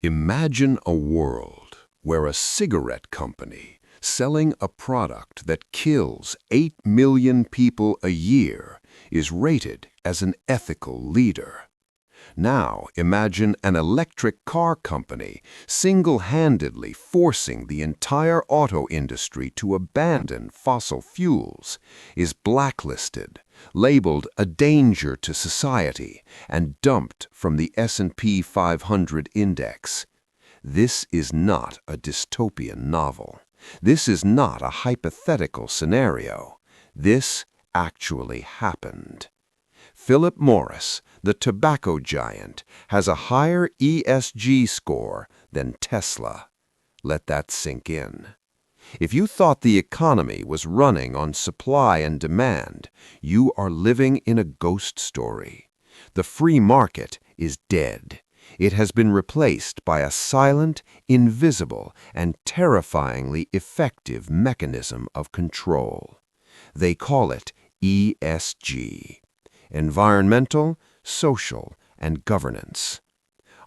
Imagine a world where a cigarette company selling a product that kills 8 million people a year is rated as an ethical leader. Now imagine an electric car company single-handedly forcing the entire auto industry to abandon fossil fuels, is blacklisted, labeled a danger to society, and dumped from the S&P 500 index. This is not a dystopian novel. This is not a hypothetical scenario. This actually happened. Philip Morris, the tobacco giant, has a higher ESG score than Tesla. Let that sink in. If you thought the economy was running on supply and demand, you are living in a ghost story. The free market is dead. It has been replaced by a silent, invisible, and terrifyingly effective mechanism of control. They call it ESG. Environmental, social, and governance.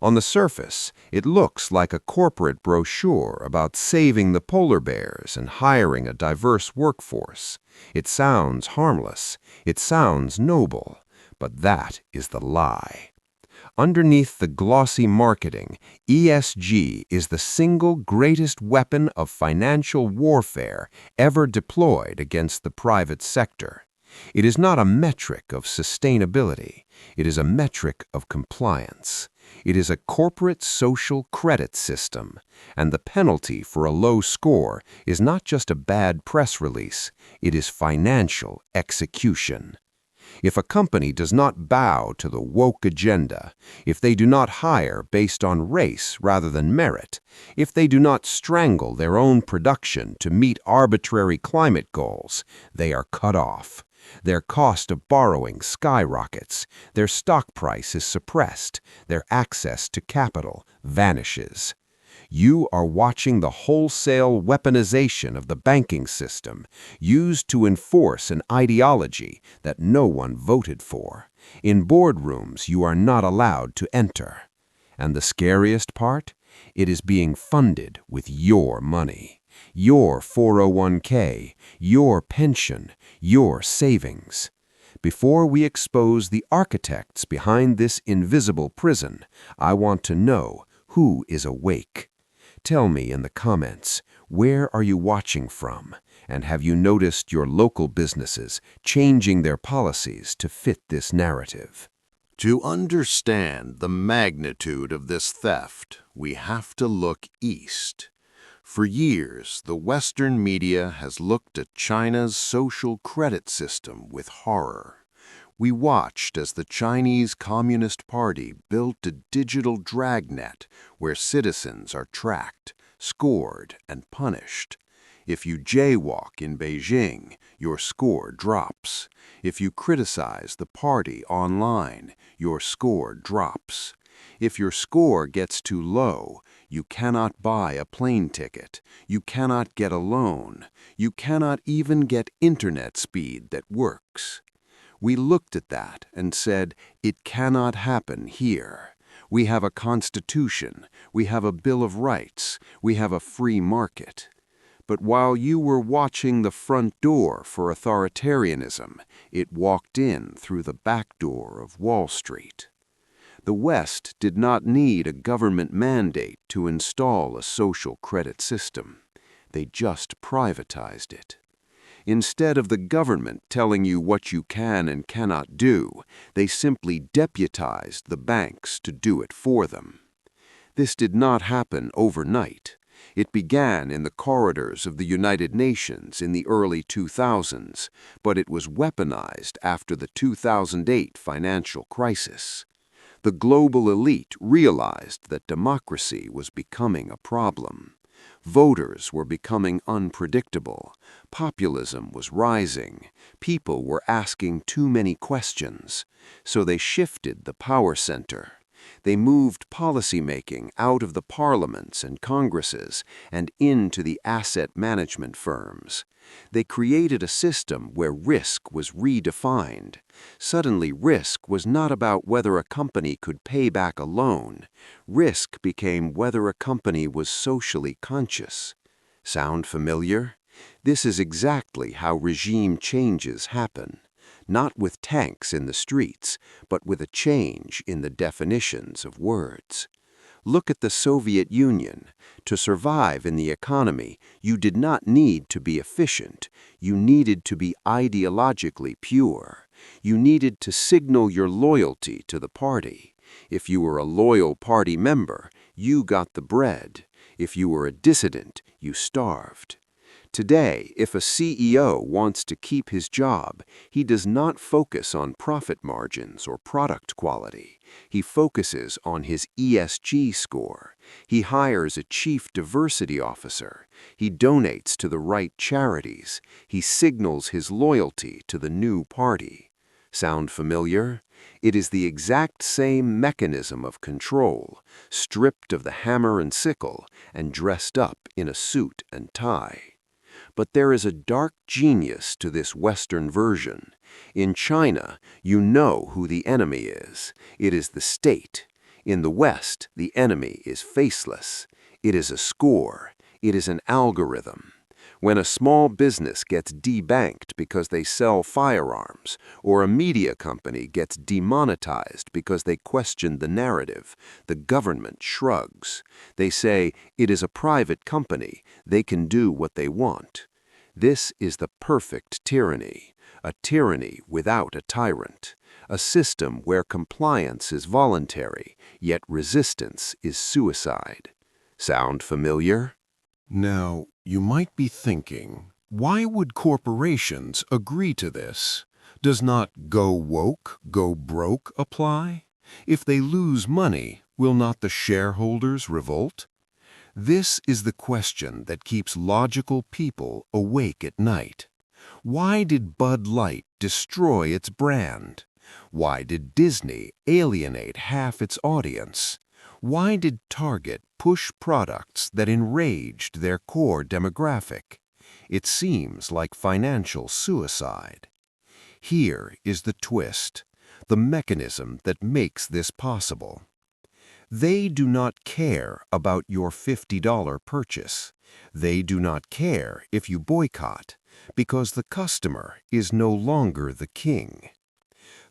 On the surface, it looks like a corporate brochure about saving the polar bears and hiring a diverse workforce. It sounds harmless. It sounds noble. But that is the lie. Underneath the glossy marketing, ESG is the single greatest weapon of financial warfare ever deployed against the private sector. It is not a metric of sustainability. It is a metric of compliance. It is a corporate social credit system, and the penalty for a low score is not just a bad press release. It is financial execution. If a company does not bow to the woke agenda, if they do not hire based on race rather than merit, if they do not strangle their own production to meet arbitrary climate goals, they are cut off. Their cost of borrowing skyrockets, their stock price is suppressed, their access to capital vanishes. You are watching the wholesale weaponization of the banking system, used to enforce an ideology that no one voted for. In boardrooms you are not allowed to enter. And the scariest part? It is being funded with your money. Your 401k, your pension, your savings. Before we expose the architects behind this invisible prison, I want to know who is awake. Tell me in the comments, where are you watching from? And have you noticed your local businesses changing their policies to fit this narrative? To understand the magnitude of this theft, we have to look east. For years, the Western media has looked at China's social credit system with horror. We watched as the Chinese Communist Party built a digital dragnet where citizens are tracked, scored, and punished. If you jaywalk in Beijing, your score drops. If you criticize the party online, your score drops. If your score gets too low, you cannot buy a plane ticket. You cannot get a loan. You cannot even get internet speed that works. We looked at that and said, it cannot happen here. We have a constitution. We have a Bill of Rights. We have a free market. But while you were watching the front door for authoritarianism, it walked in through the back door of Wall Street. The West did not need a government mandate to install a social credit system. They just privatized it. Instead of the government telling you what you can and cannot do, they simply deputized the banks to do it for them. This did not happen overnight. It began in the corridors of the United Nations in the early 2000s, but it was weaponized after the 2008 financial crisis. The global elite realized that democracy was becoming a problem. Voters were becoming unpredictable. Populism was rising. People were asking too many questions. So they shifted the power center. They moved policymaking out of the parliaments and congresses and into the asset management firms. They created a system where risk was redefined. Suddenly, risk was not about whether a company could pay back a loan. Risk became whether a company was socially conscious. Sound familiar? This is exactly how regime changes happen. Not with tanks in the streets, but with a change in the definitions of words. Look at the Soviet Union. To survive in the economy, you did not need to be efficient. You needed to be ideologically pure. You needed to signal your loyalty to the party. If you were a loyal party member, you got the bread. If you were a dissident, you starved. Today, if a CEO wants to keep his job, he does not focus on profit margins or product quality. He focuses on his ESG score. He hires a chief diversity officer. He donates to the right charities. He signals his loyalty to the new party. Sound familiar? It is the exact same mechanism of control, stripped of the hammer and sickle and dressed up in a suit and tie. But there is a dark genius to this Western version. In China, you know who the enemy is. It is the state. In the West, the enemy is faceless. It is a score. It is an algorithm. When a small business gets debanked because they sell firearms, or a media company gets demonetized because they question the narrative, the government shrugs. They say, it is a private company, they can do what they want. This is the perfect tyranny, a tyranny without a tyrant, a system where compliance is voluntary, yet resistance is suicide. Sound familiar? Now, you might be thinking, why would corporations agree to this? Does not go woke, go broke apply? If they lose money, will not the shareholders revolt? This is the question that keeps logical people awake at night. Why did Bud Light destroy its brand? Why did Disney alienate half its audience? Why did Target push products that enraged their core demographic? It seems like financial suicide. Here is the twist, the mechanism that makes this possible. They do not care about your $50 purchase. They do not care if you boycott, because the customer is no longer the king.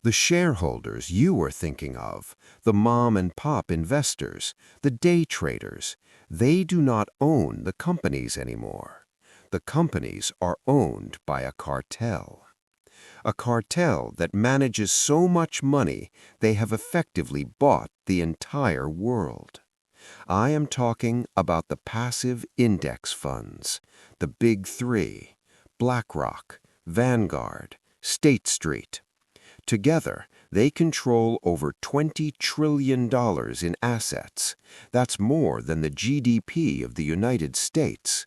The shareholders you are thinking of, the mom-and-pop investors, the day traders, they do not own the companies anymore. The companies are owned by a cartel. A cartel that manages so much money they have effectively bought the entire world. I am talking about the passive index funds, the big three, BlackRock, Vanguard, State Street. Together, they control over $20 trillion in assets. That's more than the GDP of the United States.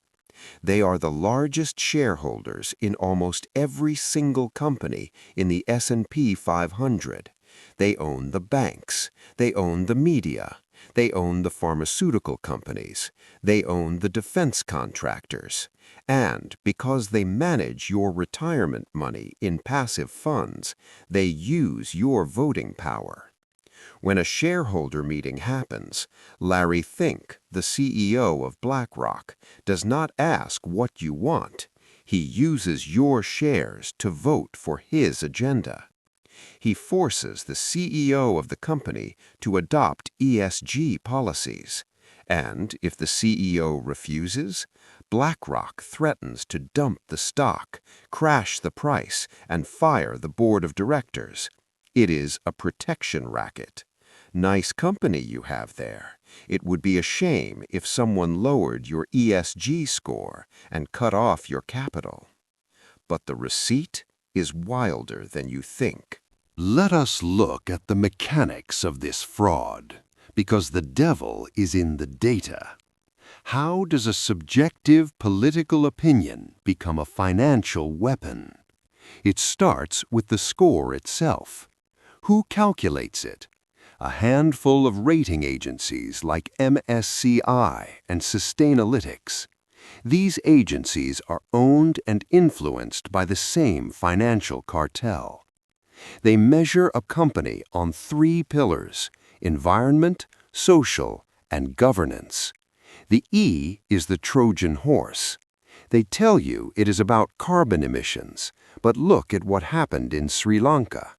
They are the largest shareholders in almost every single company in the S&P 500. They own the banks. They own the media. They own the pharmaceutical companies. They own the defense contractors. And because they manage your retirement money in passive funds, they use your voting power. When a shareholder meeting happens, Larry Fink, the CEO of BlackRock, does not ask what you want. He uses your shares to vote for his agenda. He forces the CEO of the company to adopt ESG policies. And if the CEO refuses, BlackRock threatens to dump the stock, crash the price, and fire the board of directors. It is a protection racket. Nice company you have there. It would be a shame if someone lowered your ESG score and cut off your capital. But the receipt is wilder than you think. Let us look at the mechanics of this fraud, because the devil is in the data. How does a subjective political opinion become a financial weapon? It starts with the score itself. Who calculates it? A handful of rating agencies like MSCI and Sustainalytics. These agencies are owned and influenced by the same financial cartel. They measure a company on 3 pillars: environment, social, and governance. The E is the Trojan horse. They tell you it is about carbon emissions, but look at what happened in Sri Lanka.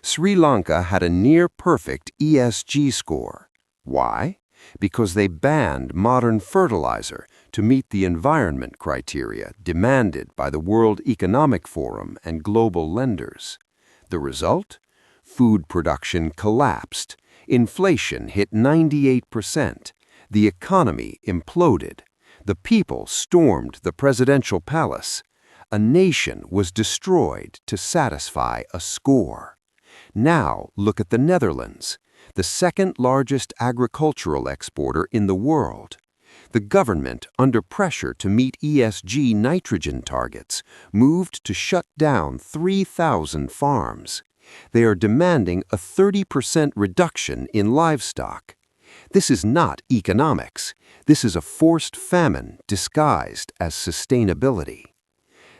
Sri Lanka had a near-perfect ESG score. Why? Because they banned modern fertilizer to meet the environment criteria demanded by the World Economic Forum and global lenders. The result? Food production collapsed. Inflation hit 98%. The economy imploded. The people stormed the presidential palace. A nation was destroyed to satisfy a score. Now look at the Netherlands, the second largest agricultural exporter in the world. The government, under pressure to meet ESG nitrogen targets, moved to shut down 3,000 farms. They are demanding a 30% reduction in livestock. This is not economics. This is a forced famine disguised as sustainability.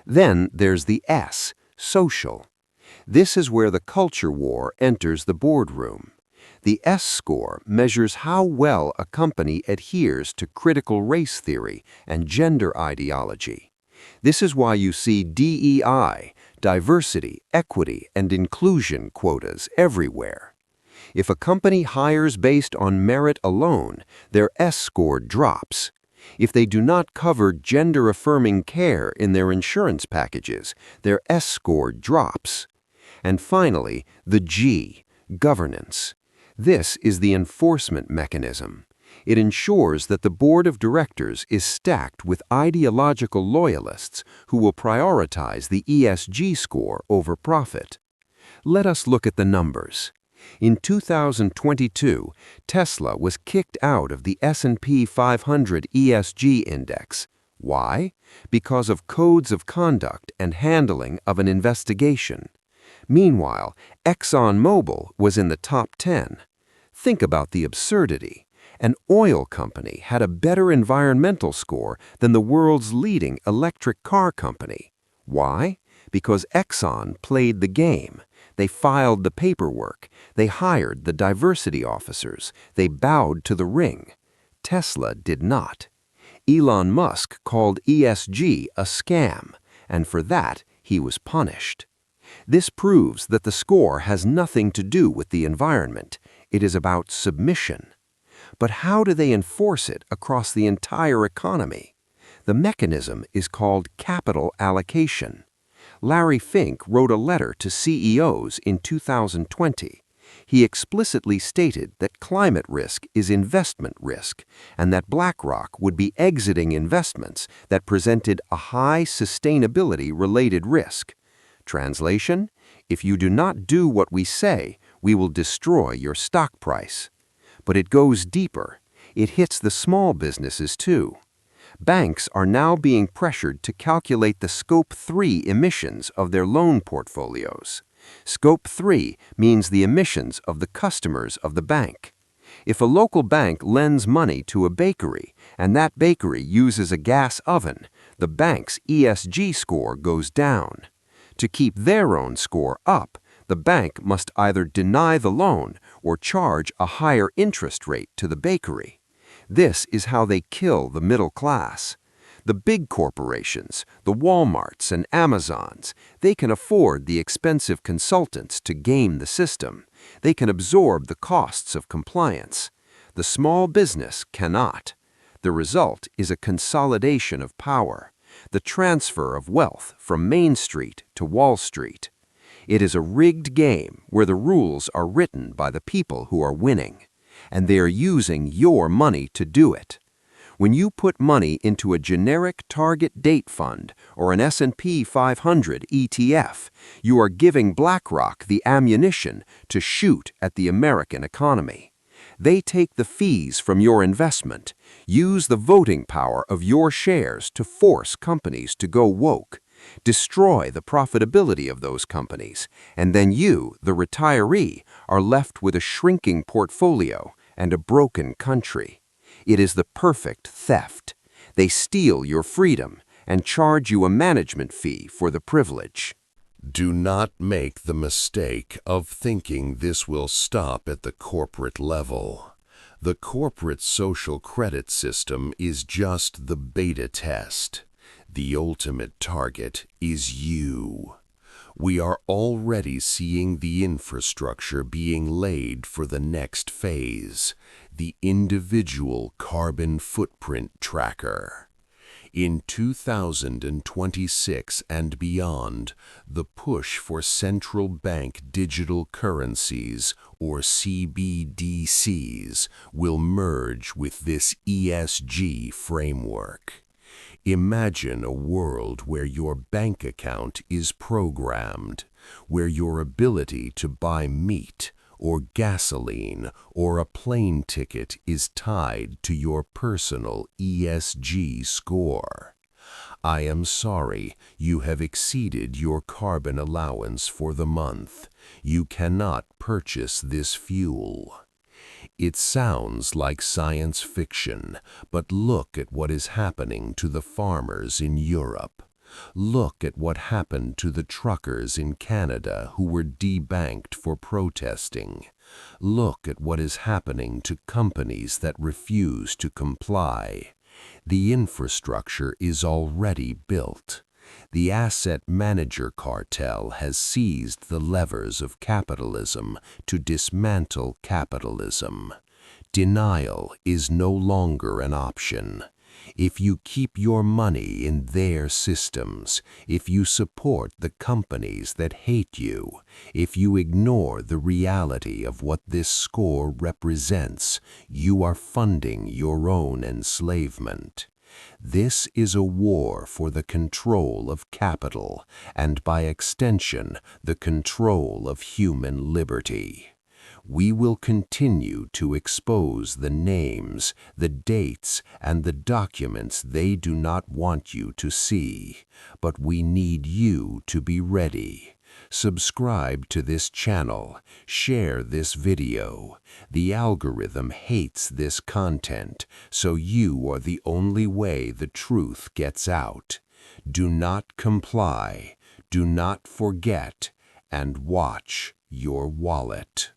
Then there's the S, social. This is where the culture war enters the boardroom. The S score measures how well a company adheres to critical race theory and gender ideology. This is why you see DEI, diversity, equity, and inclusion quotas everywhere. If a company hires based on merit alone, their S score drops. If they do not cover gender-affirming care in their insurance packages, their S score drops. And finally, the G, governance. This is the enforcement mechanism. It ensures that the board of directors is stacked with ideological loyalists who will prioritize the ESG score over profit. Let us look at the numbers. In 2022, Tesla was kicked out of the S&P 500 ESG index. Why? Because of codes of conduct and handling of an investigation. Meanwhile, ExxonMobil was in the top 10. Think about the absurdity. An oil company had a better environmental score than the world's leading electric car company. Why? Because Exxon played the game. They filed the paperwork. They hired the diversity officers. They bowed to the ring. Tesla did not. Elon Musk called ESG a scam, and for that he was punished. This proves that the score has nothing to do with the environment. It is about submission. But how do they enforce it across the entire economy? The mechanism is called capital allocation. Larry Fink wrote a letter to CEOs in 2020. He explicitly stated that climate risk is investment risk and that BlackRock would be exiting investments that presented a high sustainability-related risk. Translation: if you do not do what we say, we will destroy your stock price. But it goes deeper. It hits the small businesses too. Banks are now being pressured to calculate the Scope 3 emissions of their loan portfolios. Scope 3 means the emissions of the customers of the bank. If a local bank lends money to a bakery and that bakery uses a gas oven, the bank's ESG score goes down. To keep their own score up, the bank must either deny the loan or charge a higher interest rate to the bakery. This is how they kill the middle class. The big corporations, the Walmarts and Amazons, they can afford the expensive consultants to game the system. They can absorb the costs of compliance. The small business cannot. The result is a consolidation of power, the transfer of wealth from Main Street to Wall Street. It is a rigged game where the rules are written by the people who are winning, and they are using your money to do it. When you put money into a generic target date fund or an S&P 500 ETF, you are giving BlackRock the ammunition to shoot at the American economy. They take the fees from your investment, use the voting power of your shares to force companies to go woke, destroy the profitability of those companies, and then you, the retiree, are left with a shrinking portfolio and a broken country. It is the perfect theft. They steal your freedom and charge you a management fee for the privilege. Do not make the mistake of thinking this will stop at the corporate level. The corporate social credit system is just the beta test. The ultimate target is you. We are already seeing the infrastructure being laid for the next phase, the individual carbon footprint tracker. In 2026 and beyond, the push for central bank digital currencies, or CBDCs, will merge with this ESG framework. Imagine a world where your bank account is programmed, where your ability to buy meat or gasoline or a plane ticket is tied to your personal ESG score. I am sorry, you have exceeded your carbon allowance for the month. You cannot purchase this fuel. It sounds like science fiction, but look at what is happening to the farmers in Europe. Look at what happened to the truckers in Canada who were debanked for protesting. Look at what is happening to companies that refuse to comply. The infrastructure is already built. The asset manager cartel has seized the levers of capitalism to dismantle capitalism. Denial is no longer an option. If you keep your money in their systems, if you support the companies that hate you, if you ignore the reality of what this score represents, you are funding your own enslavement. This is a war for the control of capital and, by extension, the control of human liberty. We will continue to expose the names, the dates, and the documents they do not want you to see, but we need you to be ready. Subscribe to this channel, share this video. The algorithm hates this content, so you are the only way the truth gets out. Do not comply, do not forget, and watch your wallet.